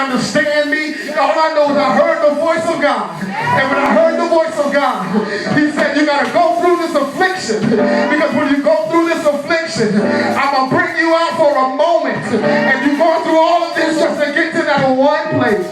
understand me. All I know is I heard the voice of God. And when I heard the voice of God, he said, you got to go through this affliction. Because when you go through this affliction, I'm going to bring you out for a moment. And you go through all of this just to get to that one place.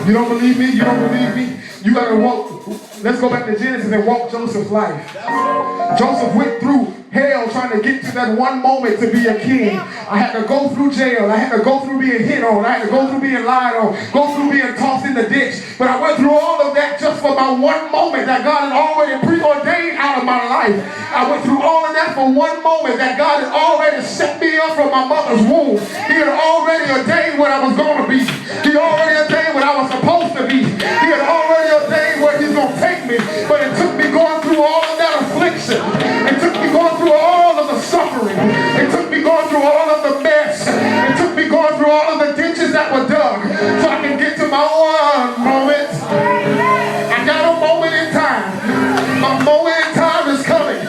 You don't believe me? You don't believe me? You got to walk. Let's go back to Genesis and walk Joseph's life. Joseph went through hell trying to get to that one moment to be a king. I had to go through jail. I had to go through being hit on. I had to go through being lied on. Go through being tossed in the ditch. But I went through all of that just for my one moment that God had already preordained out of my life. I went through all of that for one moment that God had already set me up from my mother's womb. He had already ordained what I was going to be. He already ordained what I was supposed to be. He had already ordained where he's going to take me. But it took me going through all of that affliction. It took me going through all of the suffering. It took me going through all of the mess. It took me going through all of the ditches that were dug so I can get to my one moment. I got a moment in time. My moment in time is coming.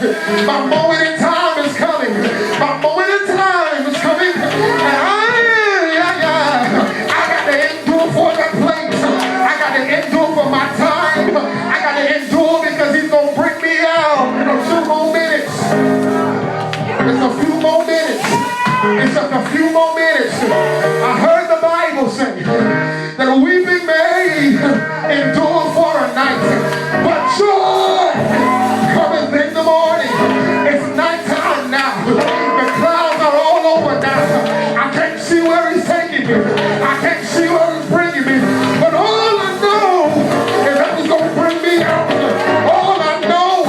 My moment in time is coming. My moment in time is coming. And I got to endure for that place. I got to endure for my time. I got to endure because he's going to bring me out in a few more minutes. It's a few more minutes. It's just a few more minutes. I heard the Bible say that a weeping may endure for a night, but joy cometh in the morning. It's nighttime now. The clouds are all over now. I can't see where he's taking me. I can't see where he's bringing me. But all I know is that he's going to bring me out. All I know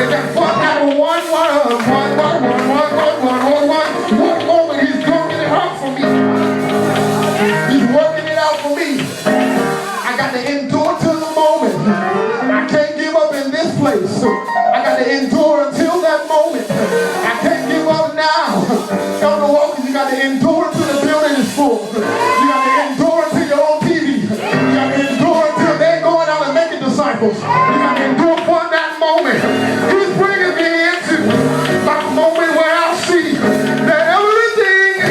is that for that one moment, he's working it out for me. He's working it out for me. I got to endure to the moment. I can't give up in this place. I got to endure until that moment. I can't give up now. Elder Walker, you got to endure until the building is full. You got to endure until you're on TV. You got to endure until they're going out and making disciples. You got to endure for that moment. He's bringing me into my moment where I see that everything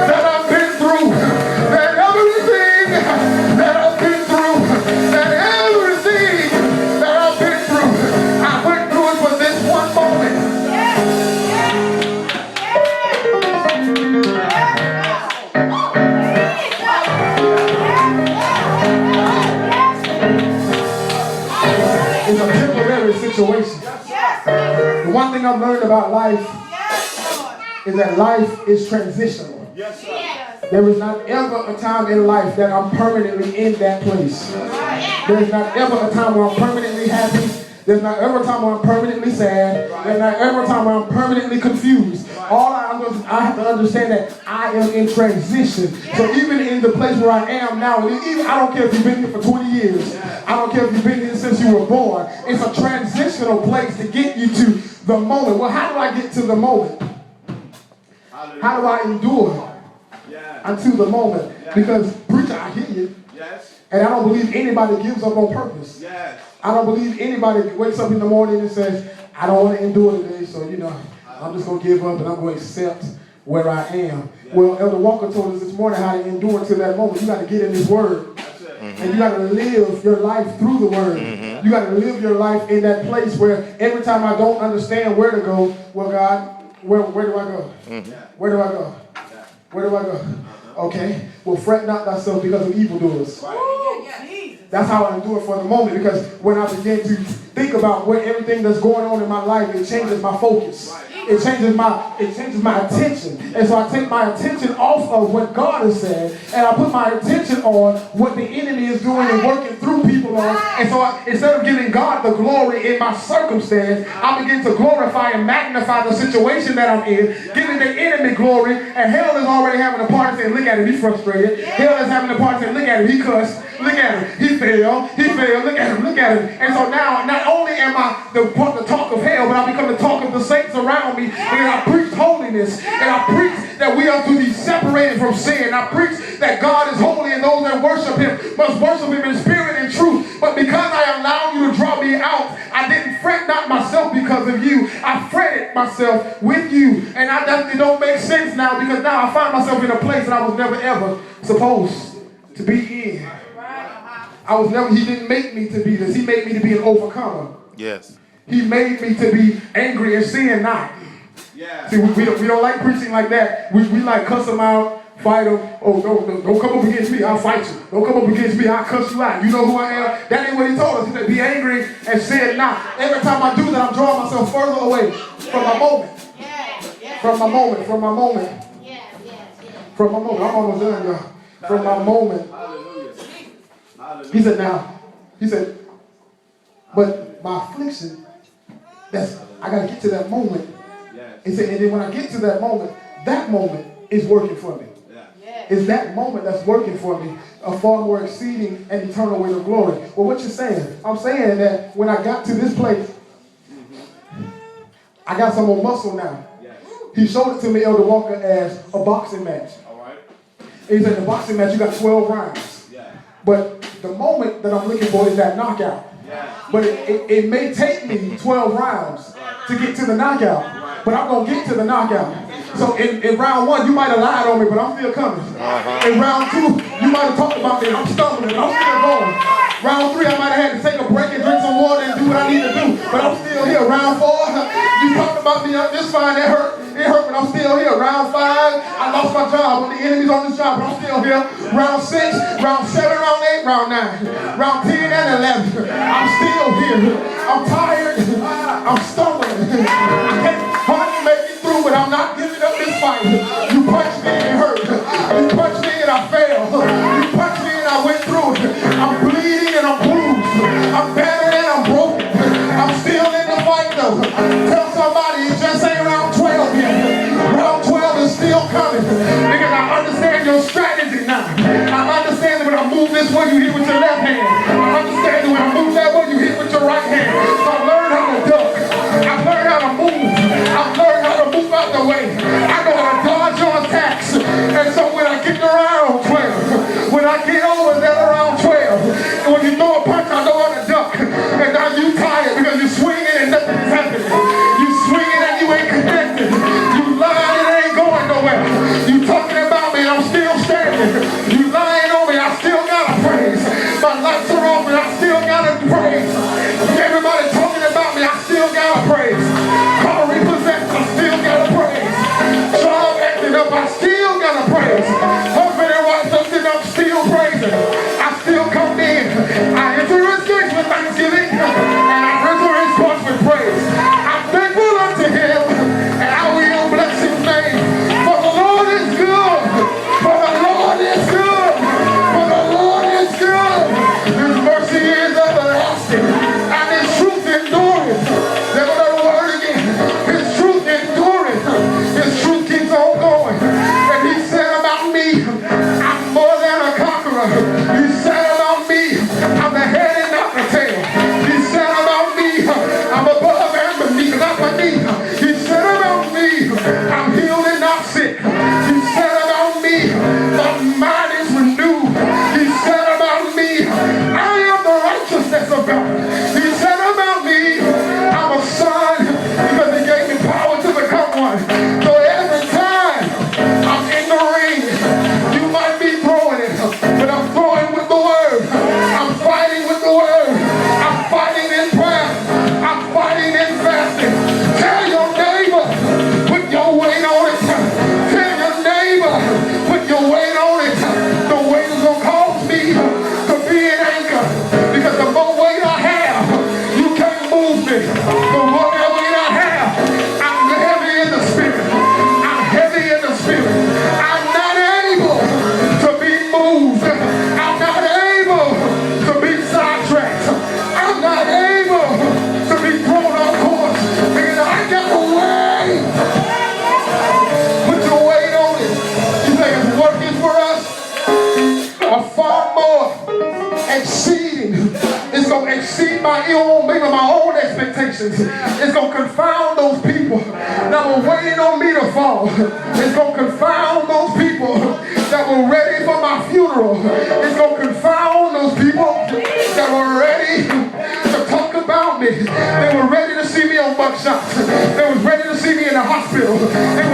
that I've been through, that everything that I've been through, that everything that I've been through, I went through it for this one moment. It's a temporary situation. The one thing I've learned about life is that life is transitional. There is not ever a time in life that I'm permanently in that place. There's not ever a time where I'm permanently happy. There's not ever a time where I'm permanently sad. There's not ever a time where I'm permanently confused. All I have to understand that I am in transition. So even in the place where I am now, even I don't care if you've been here for 20 years. I don't care if you've been here since you were born. It's a transitional place to get you to the moment. Well, how do I get to the moment? How do I endure until the moment? Because, preacher, I hear you. And I don't believe anybody gives up on purpose. I don't believe anybody wakes up in the morning and says, I don't want to endure today, so, I'm just going to give up and I'm going to accept where I am. Well, Elder Walker told us this morning how to endure until that moment. You got to get in His Word. And you got to live your life through the Word. You got to live your life in that place where every time I don't understand where to go, well, God, where do I go? Where do I go? Where do I go? Okay, well, fret not thyself because of evildoers. That's how I endure for the moment, because when I begin to think about what everything that's going on in my life, it changes my focus. It changes my attention. And so I take my attention off of what God has said, and I put my attention on what the enemy is doing and working through people on. And so instead of giving God the glory in my circumstance, I begin to glorify and magnify the situation that I'm in, giving the enemy glory. And hell is already having a party saying, look at him, he's frustrated. Hell is having a party saying, look at him, he cussed. Look at him, he failed, look at him. And so now, not only am I the talk of hell, but I become the talk of the saints around me, and I preach holiness, and I preach that we are to be separated from sin. I preach that God is holy, and those that worship Him must worship Him in spirit and truth. But because I allowed you to draw me out, I didn't fret not myself because of you. I fretted connect myself with you. And it don't make sense now, because now I find myself in a place that I was never ever supposed to be in. He didn't make me to be this. He made me to be an overcomer. Yes. He made me to be angry and sin not. Yeah. See, we don't like preaching like that. We like cuss them out, fight them. Oh, don't come up against me, I'll fight you. Don't come up against me, I'll cuss you out. You know who I am? That ain't what he told us. He said, be angry and sin not. Every time I do that, I'm drawing myself further away from my moment. From my moment. From my moment. From my moment. I'm almost done, y'all. From my moment. He said, but my affliction, I got to get to that moment. He said, and then when I get to that moment is working for me. It's that moment that's working for me, a far more exceeding and eternal weight of glory. Well, what you saying? I'm saying that when I got to this place, I got some more muscle now. He showed it to me, Elder Walker, as a boxing match. He said, in a boxing match, you got 12 rounds. But the moment that I'm looking for is that knockout. But it may take me 12 rounds to get to the knockout. But I'm going to get to the knockout. So in round 1, you might have lied on me, but I'm still coming. In round 2, you might have talked about me, and I'm stumbling, but I'm still going. Round 3, I might have had to take a break and drink some water and do what I need to do, but I'm still here. Round 4, you talked about me, this fine, it hurt, but I'm still here. Round 5, I lost my job, but the enemy's on this job, but I'm still here. Round 6, round 7, round 8, round 9, round 10 and 11, I'm still here. I'm tired, I'm stumbling, I can't hardly make it through, but I'm not giving up this fight. You punched me and it hurt. You punched me and I failed. You punched me and I went through it. I'm bleeding and I'm bruised. I'm battered and I'm broken. I'm still in the fight though. Tell somebody it just ain't round 12 yet. Round 12 is still coming. Because I understand your strategy now. I understand that when I move this way, you hit with your left hand. I understand that when I move that way, you hit with your right hand. So I learned how to duck. I learned how to move. I've learned how to move out the way. I know how to dodge your attacks. And so when I get to round 12, when I get over that around 12, and when you throw a punch, I know how to duck. And now you tired because you're swinging and nothing is happening. You swinging and you ain't connected. You lying and it ain't going nowhere. You talking about me and I'm still standing. You lying on me, I still gotta praise. My lights are off and I still gotta praise. Everybody talking about me, I still gotta praise. Car repossessed, I still gotta praise. Job acting up, I still gotta praise. Husband and wife something, I'm still praising. I still come in. I enter his gates with thanksgiving, and I enter his courts with praise. I'm thankful unto him, and I will bless his name. For the Lord is good. For the Lord is good. For the Lord is good. His mercy is everlasting, and his truth endureth. Never let a word again. His truth endureth. His truth keeps on going. And he said about me, I'm more than a conqueror. He said about me, I'm the head and not the tail. He said about me, I'm above and beneath, not beneath. He said about me, I'm healed and not sick. He said about me, my mind is renewed. He said about me, I am the righteousness of God. He said about me, I'm a son because he gave me power to become one. So every time I'm in the ring, you might be throwing it, but I'm throwing with the word. I'm fighting with the word. I'm fighting in prayer. I'm fighting in fasting. Tell your neighbor, put your weight on it. Tell your neighbor, put your weight on it. The weight is going to cause me to be an anchor. Because the more weight I have, you can't move me. The more weight I have, I'm heavy in the spirit. I'm heavy in the spirit. I'm not able to be moved. I'm not able to be sidetracked. I'm not able to be thrown off course. Because I got a weight. Put your weight on it. You think it's working for us? A far more exceeding. It's going to exceed my own expectations. It's going to confound those people that were waiting on me to fall. It's going to confound those people that were ready for my funeral. It's going to confound those people that were ready to talk about me. They were ready to see me on buckshots. They were ready to see hospital. And